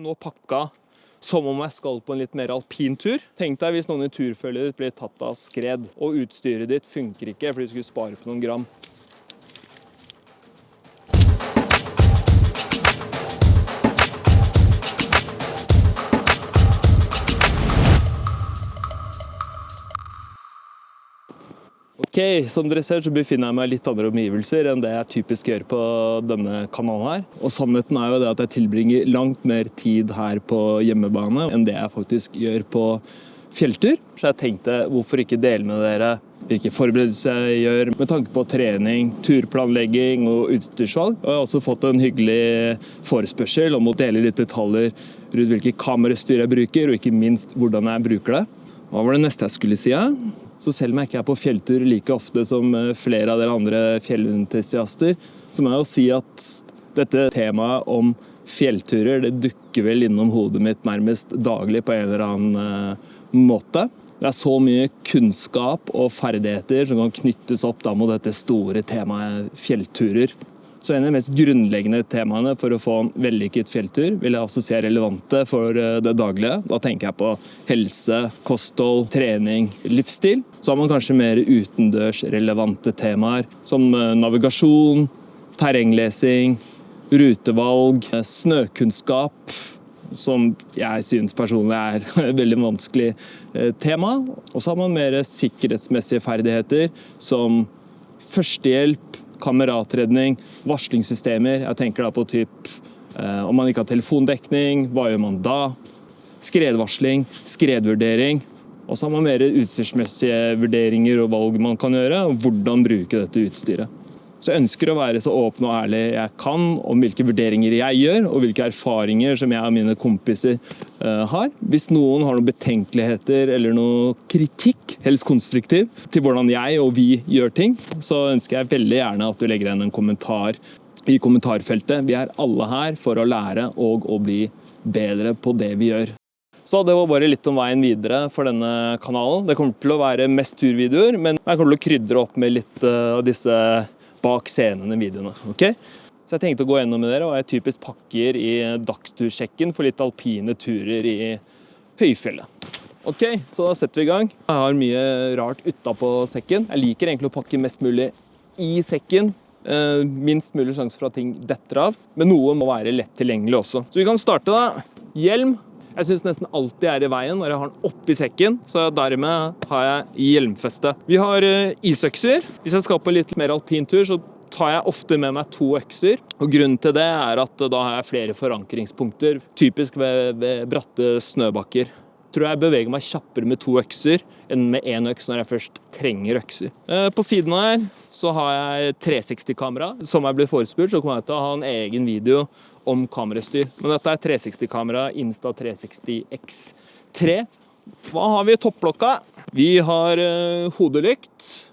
har jo nå pakket som om jeg skal på en litt mer alpin tur. Tenk deg hvis noen i turfølget ditt blir tatt av skred, og utstyret ditt funker ikke fordi du skulle spare på noen gram. Ok, som dere ser så befinner jeg meg i litt andre omgivelser enn det jeg typisk gjør på denne kanalen her. Og sannheten er jo det at jeg tilbringer langt mer tid her på hjemmebane enn det jeg faktisk gjør på fjelltur. Så jeg tenkte, hvorfor ikke dele med dere hvilke forberedelser jeg gjør med tanke på trening, turplanlegging og utstyrsvalg. Og jeg har også fått en hyggelig forespørsel om å dele litt detaljer rundt hvilke kamerastyr jeg bruker, og ikke minst hvordan jeg bruker det. Hva var det neste jeg skulle si? Så selv om jeg ikke er på fjelltur like ofte som flere av dere andre fjellentusiaster, så må jeg jo si at dette temaet om fjellturer, det dukker vel innom hodet mitt nærmest daglig på en eller annen måte. Det er så mye kunnskap og ferdigheter som kan knyttes opp da mot dette store temaet fjellturer. Så en av de mest grunnleggende temaene for å få en vellykket fjelltur vil jeg også si er relevante for det daglige. Da tenker jeg på helse, kosthold, trening, livsstil. Så har man kanskje mer utendørs relevante temaer som navigasjon, terrenglesing, rutevalg, snøkunnskap, som jeg synes personlig er et veldig vanskelig tema. Og så har man mer sikkerhetsmessige ferdigheter som førstehjelp, kameratredning, varslingssystemer. Jeg tenker da på om man ikke har telefondekning, hva gjør man da? Skredvarsling, skredvurdering. Og så har man mer utstyrsmessige vurderinger og valg man kan gjøre, og hvordan bruke dette utstyret. Så jeg ønsker å være så åpen og ærlig jeg kan om hvilke vurderinger jeg gjør, og hvilke erfaringer som jeg og mine kompiser har. Hvis noen har noen betenkeligheter eller noe kritikk, helst konstruktiv, til hvordan jeg og vi gjør ting, så ønsker jeg veldig gjerne at du legger igjen en kommentar i kommentarfeltet. Vi er alle her for å lære og å bli bedre på det vi gjør. Så det var bare litt om veien videre for denne kanalen. Det kommer til å være mest turvideoer, men jeg kommer til å krydre opp med litt av disse bak scenene videoene, ok? Så jeg tenkte å gå gjennom med dere, og jeg typisk pakker i dagstursjekken for litt alpine turer i høyfjellet. Ok, så da setter vi i gang. Jeg har mye rart utenpå sekken. Jeg liker egentlig å pakke mest mulig i sekken. Minst mulig sjanse for at ting detter av, men noe må være lett tilgjengelig også. Så vi kan starte da. Hjelm. Jeg synes nesten alltid er i veien når jeg har den oppi sekken, så dermed har jeg hjelmfeste. Vi har isøkser. Hvis jeg skal på litt mer alpin tur, så tar jeg ofte med meg 2 økser. Og grunnen til det er at da har jeg flere forankringspunkter, typisk ved bratte snøbakker. Jeg tror jeg beveger meg kjappere med 2 økser enn med 1 øks når jeg først trenger økser. På siden her så har jeg 360-kamera. Som jeg ble forespurt, så kommer jeg til å ha en egen video om kamerastyr. Men dette er 360-kamera Insta360 X3. Hva har vi i toppblokka? Vi har hodelykt.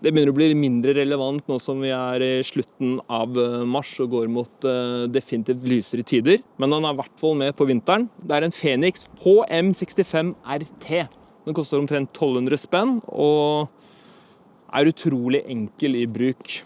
Det begynner å bli mindre relevant nå som vi er i slutten av mars og går mot definitivt lysere tider. Men den er i hvert fall med på vinteren. Det er en Fenix HM65 RT. Den koster omtrent 1200 spenn og er utrolig enkel i bruk.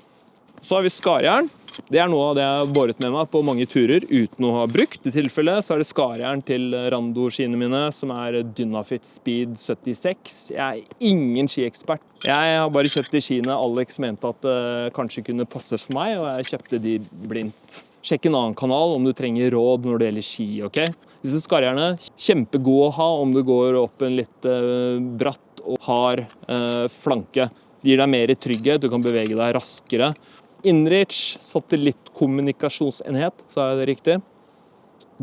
Så har vi skarjern. Det er noe av det jeg har båret med meg på mange turer uten å ha brukt. I tilfelle så er det skarjern til Rando-skiene mine, som er Dynafit Speed 76. Jeg er ingen skiekspert. Jeg har bare kjøpt de skiene Alex mente at det kanskje kunne passe for meg, og jeg kjøpte de blindt. Sjekk en annen kanal om du trenger råd når det gjelder ski, ok? Disse skarjerne, kjempegode å ha om du går opp en litt bratt og hard flanke. Det gir deg mer trygghet, du kan bevege deg raskere. Inrich satellittkommunikasjonsenhet, sa jeg det riktig?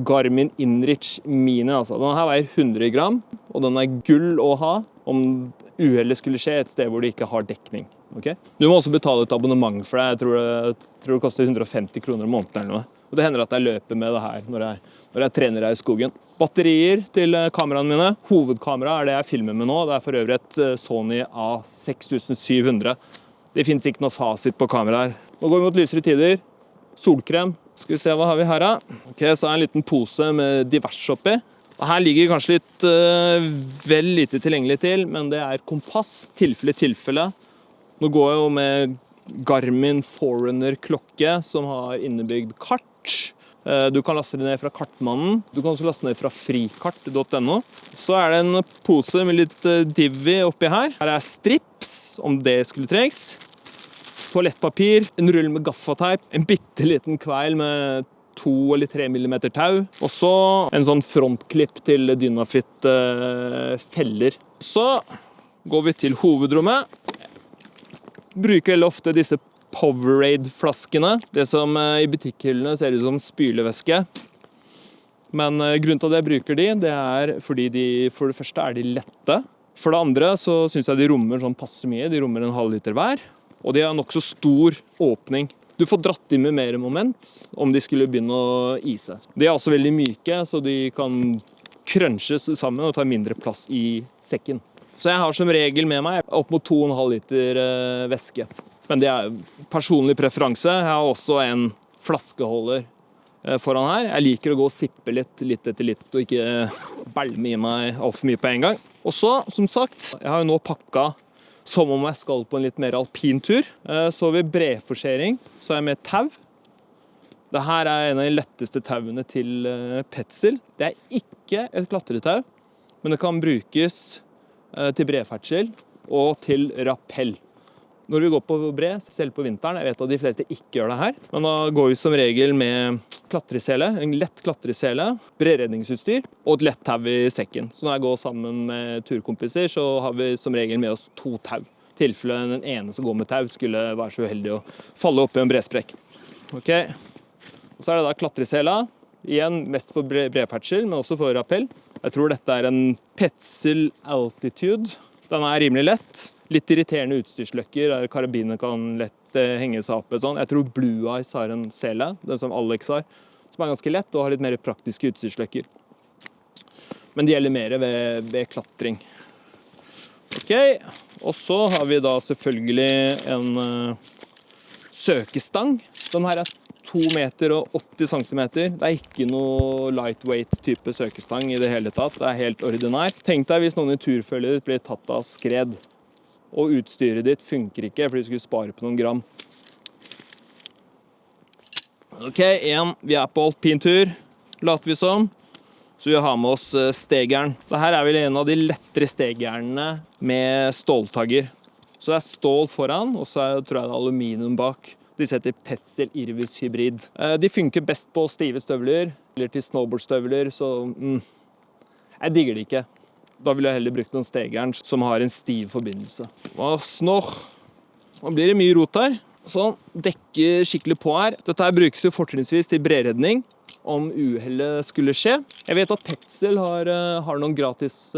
Garmin Inrich Mini, altså. Denne her veier 100 gram, og den er gull å ha om uhellet skulle skje et sted hvor det ikke har dekning. Okay? Du må også betale et abonnement for det. Jeg tror det koster 150 kroner i måneden eller noe. Og det hender at jeg løper med det her når jeg trener her i skogen. Batterier til kameraene mine. Hovedkamera er det jeg filmer med nå. Det er for øvrig et Sony A6700. Det finnes ikke noe fasit på kameraet her. Nå går vi mot lysere tider. Solkrem. Skal vi se, hva har vi her da? Ok, så er en liten pose med diverse oppi. Og her ligger kanskje litt vel lite tilgjengelig til, men det er kompass, tilfelle. Nå går jeg jo med Garmin Forerunner klokke, som har innebygd kart. Du kan laste det ned fra Kartmannen. Du kan også laste ned fra frikart.no. Så det en pose med litt Divi oppi her. Her strips, om det skulle trengs. Toalettpapir, en rull med gaffateip, en bitteliten kveil med 2 eller 3 millimeter tau. Og så en sånn frontklipp til Dynafit feller. Så går vi til hovedrommet. Bruker veldig ofte disse Powerade-flaskene. Det som i butikkhyllene ser ut som spylevæske. Men grunnen til at jeg bruker de, det fordi for det første de lette. For det andre så synes jeg de rommer sånn passe mye. De rommer en halv liter hver. Og de har nok så stor åpning. Du får dratt inn med mer moment om de skulle begynne å ise. De også veldig myke, så de kan crunches sammen og ta mindre plass i sekken. Så jeg har som regel med meg opp mot 2,5 liter væske. Men det personlig preferanse. Jeg har også en flaskeholder foran her. Jeg liker å gå og sippe litt etter litt, og ikke bælme i meg alt for mye på en gang. Og så, som sagt, jeg har jo nå pakket som om jeg skal på en litt mer alpin tur. Så ved bredforsering så har jeg med tau. Dette en av de letteste tauene til Petzl. Det ikke et klatretau, men det kan brukes til bredferdsel og til rappell. Når vi går på bred, selv på vinteren, jeg vet at de fleste ikke gjør det her, men da går vi som regel med klatresele, en lett klatresele, bredredningsutstyr og et lett tau i sekken. Så når jeg går sammen med turkompiser, så har vi som regel med oss 2 tau. I tilfelle den ene som går med tau skulle være så uheldig å falle opp i en bredsprekk. Ok, og så det da klatresela, igjen mest for bredferdsel, men også for rappell. Jeg tror dette en Petzl Altitude. Den rimelig lett. Litt irriterende utstyrsløkker, der karabiner kan lett henge seg opp. Sånn. Jeg tror Blue Eyes har en sele, den som Alex har, som ganske lett og har litt mer praktiske utstyrsløkker. Men det gjelder mer ved klatring. Ok, og så har vi da selvfølgelig en søkestang. Den her 2 meter og 80 centimeter. Det ikke noe lightweight type søkestang i det hele tatt. Det helt ordinær. Tenk deg hvis noen i turfølget ditt blir tatt av skred, og utstyret ditt funker ikke, fordi du skulle spare på noen gram. Ok, vi på alpintur, later vi som. Så vi har med oss stegeren. Dette vel en av de lettere stegerne med ståltagger. Så det stål foran, og så tror jeg det aluminium bak. De heter Petzl Irvis Hybrid. De funker best på stive støvler, eller til snowboardstøvler, så jeg digger det ikke. Da vil jeg heller bruke noen stegeren som har en stiv forbindelse. Og snor. Nå blir det mye rot her. Sånn, dekker skikkelig på her. Dette brukes jo fortrinnsvis til bredredning, om uhellet skulle skje. Jeg vet at Petzl har noen gratis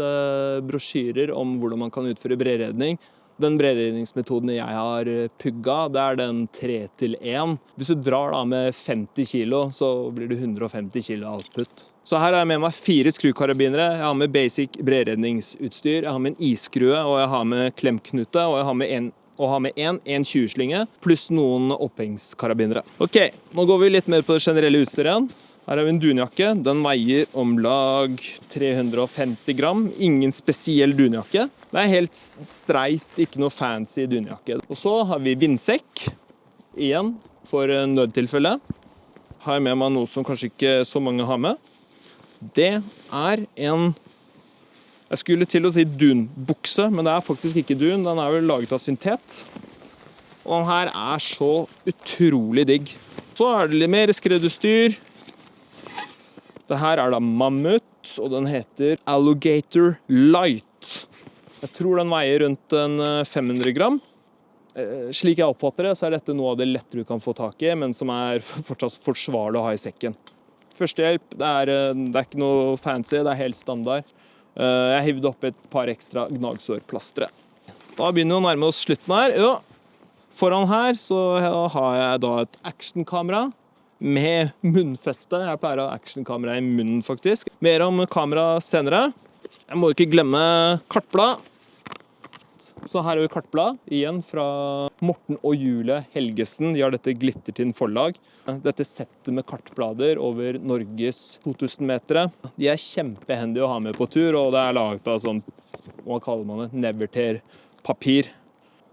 brosjyrer om hvordan man kan utføre bredredning. Den bredredningsmetoden jeg har pugget, det den 3-1. Hvis du drar da med 50 kilo, så blir det 150 kilo output. Så her har jeg med meg 4 skrukarabinere. Jeg har med basic bredredningsutstyr, jeg har med en isskrue, og jeg har med klemknute, og jeg har med en 20-slinge, pluss noen opphengskarabinere. Ok, nå går vi litt mer på det generelle utstyret igjen. Her har vi en dunjakke. Den veier om lag 350 gram. Ingen spesiell dunjakke. Det helt streit, ikke noe fancy dunjakke. Og så har vi vindsekk. Igjen, for nødtilfelle. Har jeg med meg noe som kanskje ikke så mange har med. Det en... Jeg skulle til å si dunbukse, men det faktisk ikke dun. Den vel laget av syntet. Og den her så utrolig digg. Så det litt mer skredutstyr. Dette da Mammut, og den heter Alligator Light. Jeg tror den veier rundt 500 gram. Slik jeg oppfatter det, så dette noe av det lettere du kan få tak i, men som fortsatt forsvarlig å ha i sekken. Førstehjelp, det ikke noe fancy, det helt standard. Jeg hivde opp et par ekstra gnagsårplastre. Da begynner vi å nærme oss slutten her. Ja, foran her så har jeg da et actionkamera med munnfeste. Jeg pleier å ha actionkamera i munnen faktisk. Mer om kamera senere. Jeg må ikke glemme kartblad. Så her har vi kartblad igjen fra Morten og Julie Helgesen. De har dette Glittertind forlag. Dette settet med kartblader over Norges 2000 metere. De kjempehendige å ha med på tur, og det laget av sånn, hva kaller man det, neverteer papir.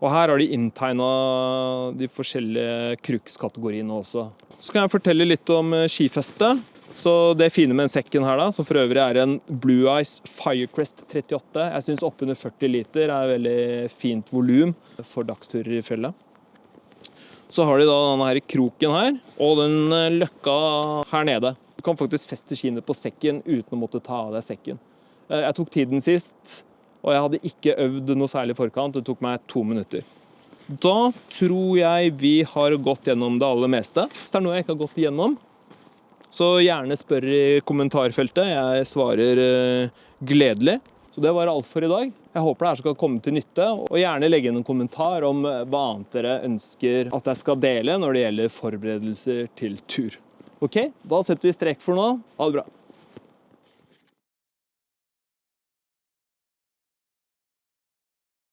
Og her har de inntegnet de forskjellige Crux-kategoriene også. Så kan jeg fortelle litt om skifeste. Så det fine med den sekken her da, som for øvrig er en Blue Ice Firecrest 38. Jeg synes oppunder 40 liter er veldig fint volum for dagsturer i fjellet. Så har de da denne her kroken her, og den løkka her nede. Du kan faktisk feste skiene på sekken uten å måtte ta av deg sekken. Jeg tok tiden sist, og jeg hadde ikke øvd noe særlig i forkant. Det tok meg 2 minutter. Da tror jeg vi har gått gjennom det aller meste. Hvis det er noe jeg ikke har gått igjennom, så gjerne spør i kommentarfeltet. Jeg svarer gledelig. Så det var alt for i dag. Jeg håper det her skal komme til nytte, og gjerne legge inn en kommentar om hva annet dere ønsker at jeg skal dele når det gjelder forberedelser til tur. Ok, da setter vi strek for nå. Ha det bra.